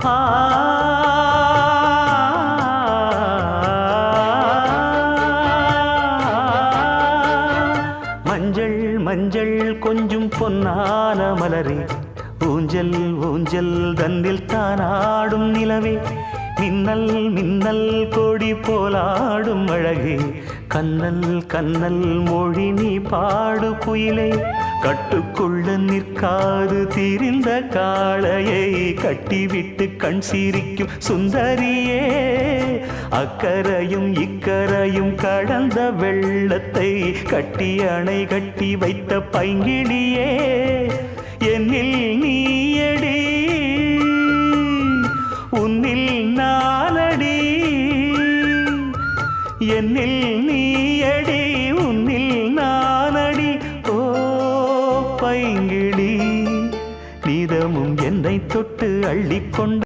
ஆ மஞ்சள் மஞ்சள் கொஞ்சம் பொன்னான மலரே, ஊஞ்சல் ஊஞ்சல் தன்னில் தானாடும் நிலவே, மின்னல் மின்னல் கொடி போலாடும் அழகே, கண்ணல் கண்ணல் மொழி நீ பாடு குயிலே, கட்டுக்குள்ள நிற்காது திரிந்த காளையை கட்டிவிட்டு கண் சிரிக்கும் சுந்தரியே, அக்கரையும் இக்கரையும் கடந்த வெள்ளத்தை கட்டி அணை கட்டி வைத்த பைங்கிளியே, என்னில் நீயடி உன்னில் நானடி, என்னில் நீயடி உன்னில் நானடி. ஓ பைங்கிளி, நீதமும் என்னை தொட்டு அள்ளிக்கொண்ட